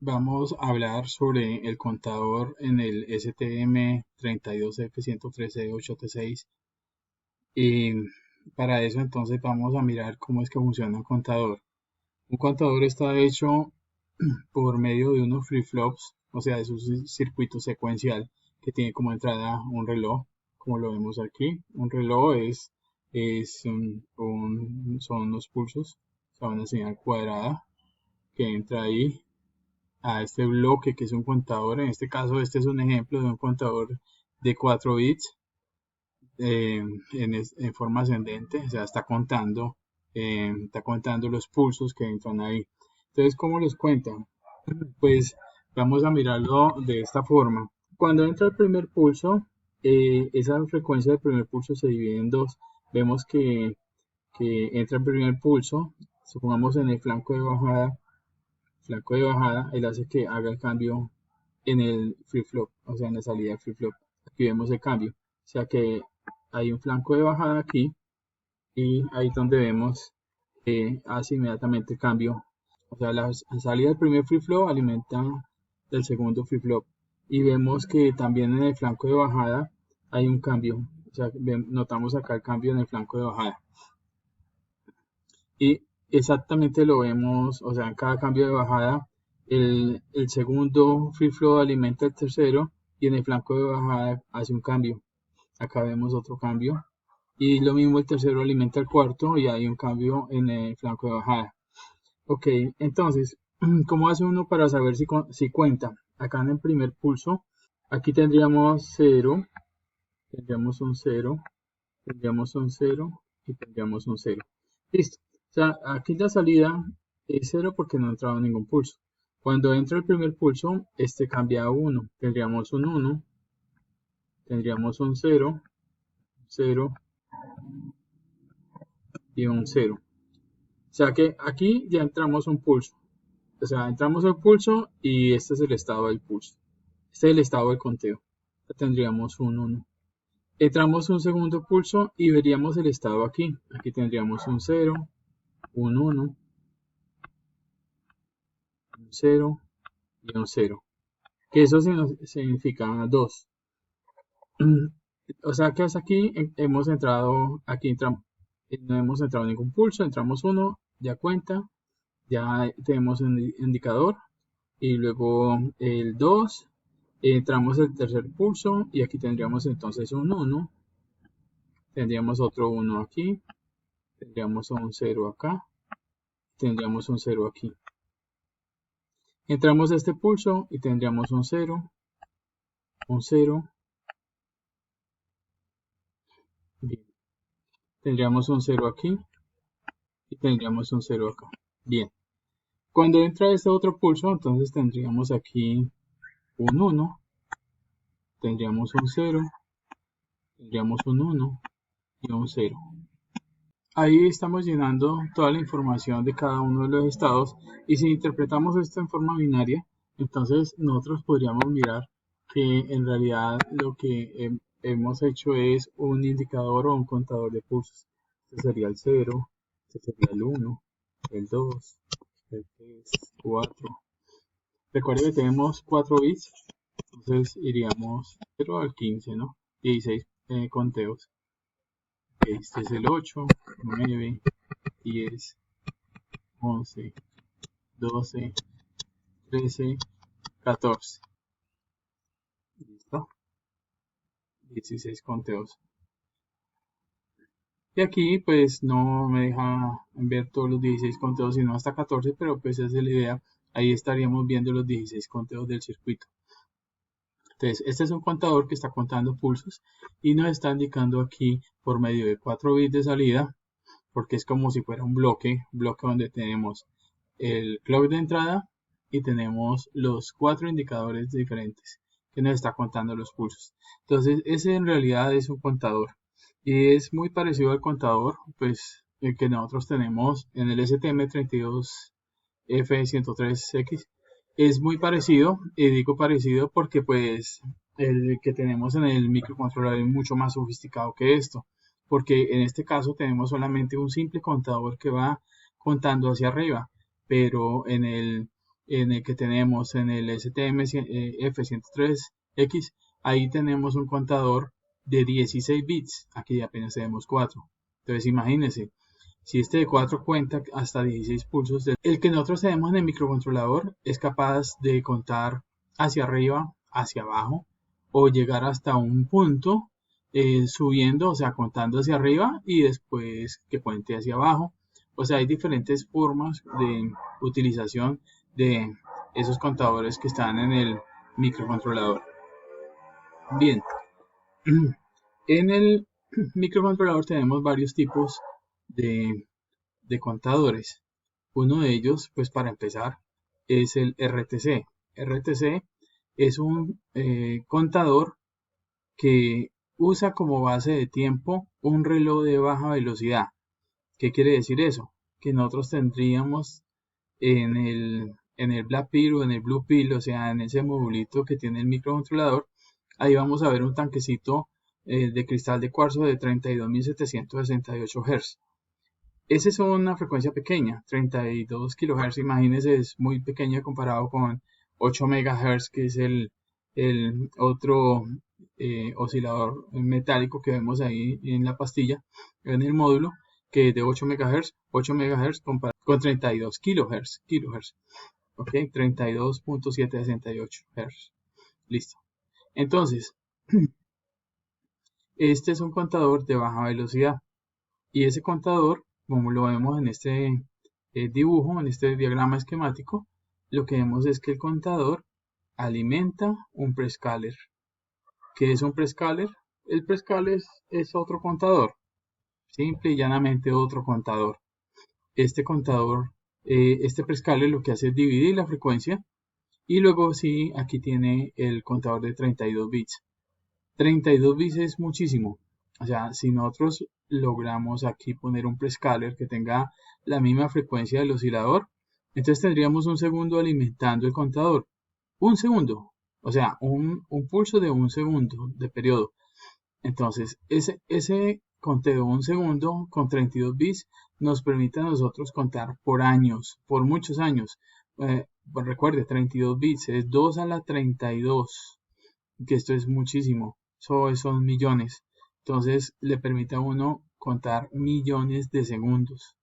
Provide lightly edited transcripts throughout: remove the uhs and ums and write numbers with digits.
Vamos a hablar sobre el contador en el STM32F113E8T6 y para eso entonces vamos a mirar cómo es que funciona un contador. Un contador está hecho por medio de unos flip-flops, o sea, es un circuito secuencial que tiene como entrada un reloj, como lo vemos aquí. Un reloj son los pulsos, o sea, una señal cuadrada que entra ahí a este bloque que es un contador. En este caso, este es un ejemplo de un contador de 4 bits en forma ascendente, o sea, está contando los pulsos que entran ahí. Entonces, ¿cómo los cuenta? Pues vamos a mirarlo de esta forma. Cuando entra el primer pulso, esa frecuencia del primer pulso se divide en dos. Vemos que entra el primer pulso, supongamos en el flanco de bajada, él hace que haga el cambio en el flip-flop, o sea, en la salida del flip-flop. Aquí vemos el cambio. O sea que hay un flanco de bajada aquí y ahí es donde vemos que hace inmediatamente el cambio. O sea, la salida del primer flip-flop alimenta el segundo flip-flop. Y vemos que también en el flanco de bajada hay un cambio. O sea, notamos acá el cambio en el flanco de bajada. Y exactamente lo vemos, o sea, en cada cambio de bajada, el segundo free flow alimenta el tercero y en el flanco de bajada hace un cambio. Acá vemos otro cambio. Y lo mismo el tercero alimenta el cuarto y hay un cambio en el flanco de bajada. Ok, entonces, ¿cómo hace uno para saber si cuenta? Acá en el primer pulso, aquí tendríamos 0, tendríamos un 0, tendríamos un 0 y tendríamos un 0. Listo. O sea, aquí la salida es 0 porque no ha entrado ningún pulso. Cuando entra el primer pulso, este cambia a 1. Tendríamos un 1, tendríamos un 0, 0 y un 0. O sea que aquí ya entramos un pulso. O sea, entramos el pulso y este es el estado del pulso. Este es el estado del conteo. Ya tendríamos un 1. Entramos un segundo pulso y veríamos el estado aquí. Aquí tendríamos un 0, un 1, un 0 y un 0. Que eso significa 2. O sea que hasta aquí hemos entrado, no hemos entrado en ningún pulso, entramos uno, ya cuenta, ya tenemos un indicador y luego el 2, entramos el tercer pulso y aquí tendríamos entonces un 1, tendríamos otro 1 aquí, tendríamos un 0 acá, tendríamos un 0 aquí. Entramos a este pulso y tendríamos un 0, un 0, bien. Tendríamos un 0 aquí y tendríamos un 0 acá. Bien. Cuando entra este otro pulso, entonces tendríamos aquí un 1, tendríamos un 0, tendríamos un 1 y un 0. Ahí estamos llenando toda la información de cada uno de los estados y si interpretamos esto en forma binaria, entonces nosotros podríamos mirar que en realidad lo que hemos hecho es un indicador o un contador de pulsos. Este sería el 0, este sería el 1, el 2, el 3, 4. Recuerden que tenemos 4 bits, entonces iríamos 0 al 15, ¿no? 16 conteos. Este es el 8, 9, 10, 11, 12, 13, 14. ¿Listo? 16 conteos. Y aquí pues no me deja ver todos los 16 conteos, sino hasta 14, pero pues esa es la idea. Ahí estaríamos viendo los 16 conteos del circuito. Entonces, este es un contador que está contando pulsos y nos está indicando aquí por medio de 4 bits de salida, porque es como si fuera un bloque donde tenemos el clock de entrada y tenemos los 4 indicadores diferentes que nos está contando los pulsos. Entonces, ese en realidad es un contador y es muy parecido al contador, pues, el que nosotros tenemos en el STM32F103X. Es muy parecido, y digo parecido porque pues el que tenemos en el microcontrolador es mucho más sofisticado que esto, porque en este caso tenemos solamente un simple contador que va contando hacia arriba, pero en el que tenemos en el STM F103X, ahí tenemos un contador de 16 bits, aquí apenas tenemos 4. Entonces imagínense, si este de 4 cuenta hasta 16 pulsos, el que nosotros tenemos en el microcontrolador es capaz de contar hacia arriba, hacia abajo, o llegar hasta un punto subiendo, o sea, contando hacia arriba y después que cuente hacia abajo. O sea, hay diferentes formas de utilización de esos contadores que están en el microcontrolador. Bien, en el microcontrolador tenemos varios tipos de contadores. Uno de ellos, pues para empezar, es el RTC. RTC es un contador que usa como base de tiempo un reloj de baja velocidad. ¿Qué quiere decir eso? Que nosotros tendríamos en el Black Pill o en el Blue Pill, o sea, en ese modulito que tiene el microcontrolador, ahí vamos a ver un tanquecito de cristal de cuarzo de 32.768 Hz. Esa es una frecuencia pequeña, 32 kHz, imagínense, es muy pequeña comparado con 8 MHz, que es el otro oscilador metálico que vemos ahí en la pastilla, en el módulo, que es de 8 MHz con 32 kHz, ok, 32.768 Hz, listo. Entonces, este es un contador de baja velocidad y ese contador, como lo vemos en este dibujo, en este diagrama esquemático, lo que vemos es que el contador alimenta un prescaler. ¿Qué es un prescaler? El prescaler es otro contador, simple y llanamente otro contador. Este contador, este prescaler lo que hace es dividir la frecuencia y luego sí, aquí tiene el contador de 32 bits. 32 bits es muchísimo. O sea, si nosotros logramos aquí poner un prescaler que tenga la misma frecuencia del oscilador, entonces tendríamos un segundo alimentando el contador. Un segundo. O sea, un pulso de un segundo de periodo. Entonces, ese conteo de un segundo con 32 bits nos permite a nosotros contar por años, por muchos años. Pues recuerde, 32 bits es 2 a la 32, que esto es muchísimo. Son millones. Entonces, le permite a uno contar millones de segundos.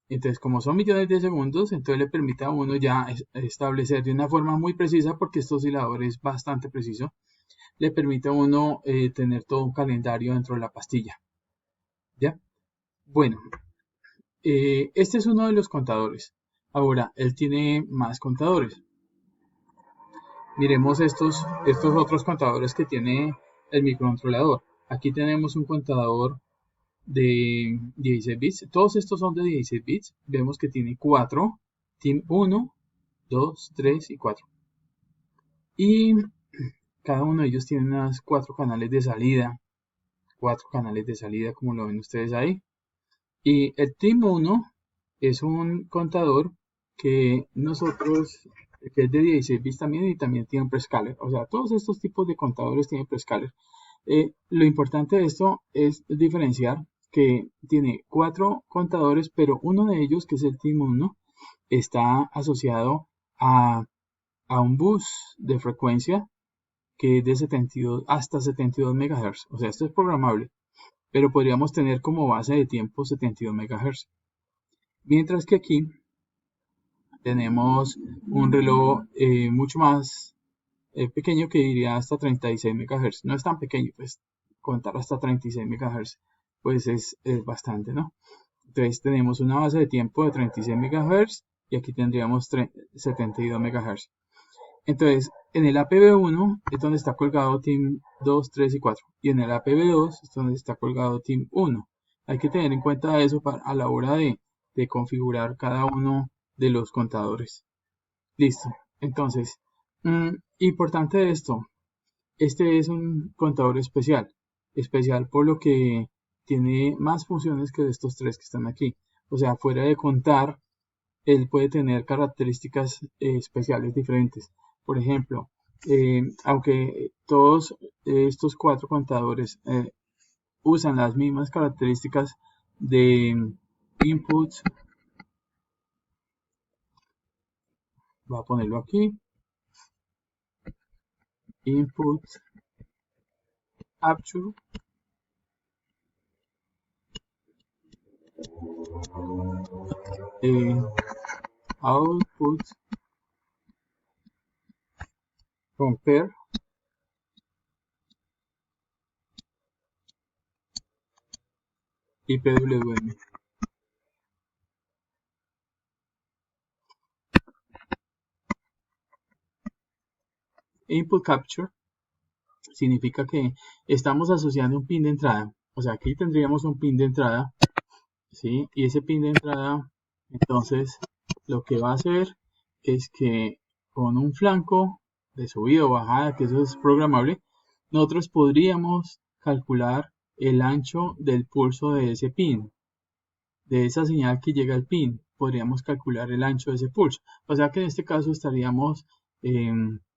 Entonces, como son millones de segundos, entonces le permite a uno ya establecer de una forma muy precisa, porque este oscilador es bastante preciso, le permite a uno tener todo un calendario dentro de la pastilla. ¿Ya? Bueno, este es uno de los contadores. Ahora, él tiene más contadores. Miremos estos otros contadores que tiene el microcontrolador. Aquí tenemos un contador de 16 bits. Todos estos son de 16 bits. Vemos que tiene 4. Tiene 1, 2, 3 y 4. Y cada uno de ellos tiene unas 4 canales de salida. 4 canales de salida, como lo ven ustedes ahí. Y el TIM1 es un contador que que es de 16 bits también y también tiene un prescaler. O sea, todos estos tipos de contadores tienen prescaler. Lo importante de esto es diferenciar que tiene 4 contadores, pero uno de ellos, que es el TIM1, está asociado a un bus de frecuencia que es de 72 hasta 72 MHz. O sea, esto es programable, pero podríamos tener como base de tiempo 72 MHz. Mientras que aquí tenemos un reloj mucho más pequeño, que iría hasta 36 MHz. No es tan pequeño, pues contar hasta 36 MHz pues es bastante, ¿no? Entonces tenemos una base de tiempo de 36 MHz y aquí tendríamos 72 MHz. Entonces, en el APB1 es donde está colgado TIM 2, 3 y 4. Y en el APB2 es donde está colgado TIM 1. Hay que tener en cuenta eso a la hora de configurar cada uno de los contadores. Listo. Entonces, importante de esto, este es un contador especial. Especial por lo que tiene más funciones que estos tres que están aquí. O sea, fuera de contar, él puede tener características especiales diferentes. Por ejemplo, aunque todos estos 4 contadores usan las mismas características, de inputs voy a ponerlo aquí, input capture, output compare, y PWM. Input capture significa que estamos asociando un pin de entrada. O sea, aquí tendríamos un pin de entrada, ¿sí? Y ese pin de entrada, entonces, lo que va a hacer es que con un flanco de subida o bajada, que eso es programable, nosotros podríamos calcular el ancho del pulso de ese pin, de esa señal que llega al pin. Podríamos calcular el ancho de ese pulso. O sea que en este caso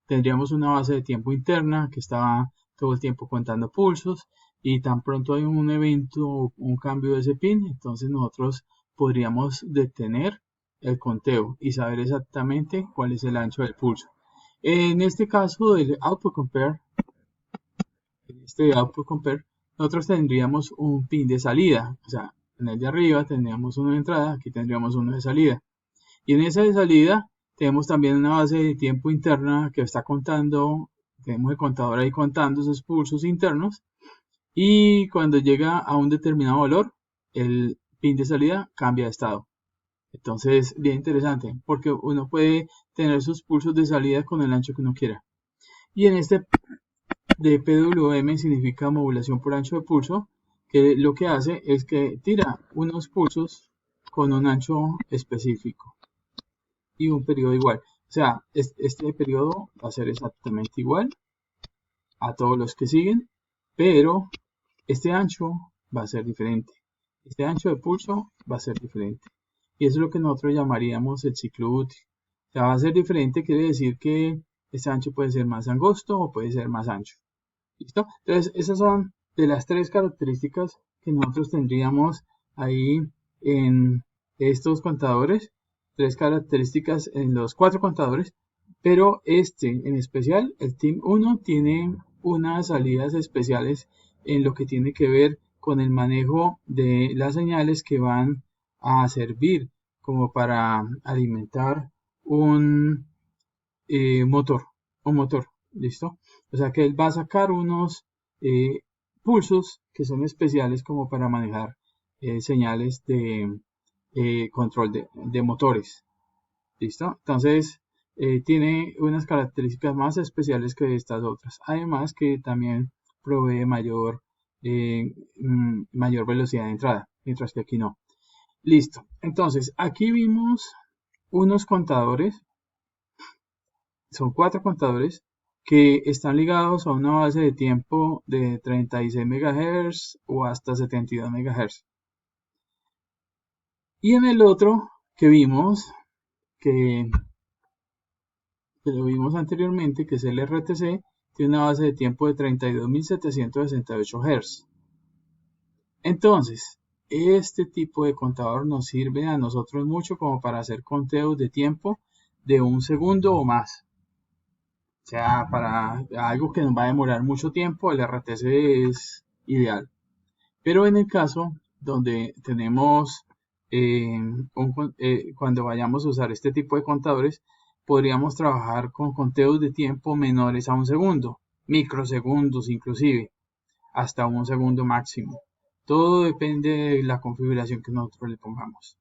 tendríamos una base de tiempo interna que está todo el tiempo contando pulsos, y tan pronto hay un evento o un cambio de ese pin, entonces nosotros podríamos detener el conteo y saber exactamente cuál es el ancho del pulso. En este caso del output compare, nosotros tendríamos un pin de salida. O sea, en el de arriba tendríamos uno de entrada, aquí tendríamos uno de salida. Y en esa de salida tenemos también una base de tiempo interna que está contando, tenemos el contador ahí contando esos pulsos internos, y cuando llega a un determinado valor, el pin de salida cambia de estado. Entonces, bien interesante, porque uno puede tener sus pulsos de salida con el ancho que uno quiera. Y en este de PWM significa modulación por ancho de pulso, que lo que hace es que tira unos pulsos con un ancho específico y un periodo igual. O sea, este periodo va a ser exactamente igual a todos los que siguen, pero este ancho va a ser diferente. Este ancho de pulso va a ser diferente. Y eso es lo que nosotros llamaríamos el ciclo útil. O sea, va a ser diferente, quiere decir que este ancho puede ser más angosto o puede ser más ancho. ¿Listo? Entonces, esas son de las tres características que nosotros tendríamos ahí en estos contadores. Tres características en los 4 contadores, pero este en especial, el Team 1, tiene unas salidas especiales en lo que tiene que ver con el manejo de las señales que van a servir como para alimentar un motor, ¿listo? O sea que él va a sacar unos pulsos que son especiales como para manejar señales de control de motores, ¿listo? Entonces tiene unas características más especiales que estas otras, además que también provee mayor velocidad de entrada, mientras que aquí no. Listo, entonces aquí vimos unos contadores. Son 4 contadores que están ligados a una base de tiempo de 36 MHz o hasta 72 MHz. Y en el otro que vimos, que lo vimos anteriormente, que es el RTC, tiene una base de tiempo de 32.768 Hz. Entonces, este tipo de contador nos sirve a nosotros mucho como para hacer conteos de tiempo de 1 segundo o más. O sea, para algo que nos va a demorar mucho tiempo, el RTC es ideal. Pero en el caso donde tenemos, cuando vayamos a usar este tipo de contadores, podríamos trabajar con conteos de tiempo menores a 1 segundo, microsegundos inclusive, hasta 1 segundo máximo. Todo depende de la configuración que nosotros le pongamos.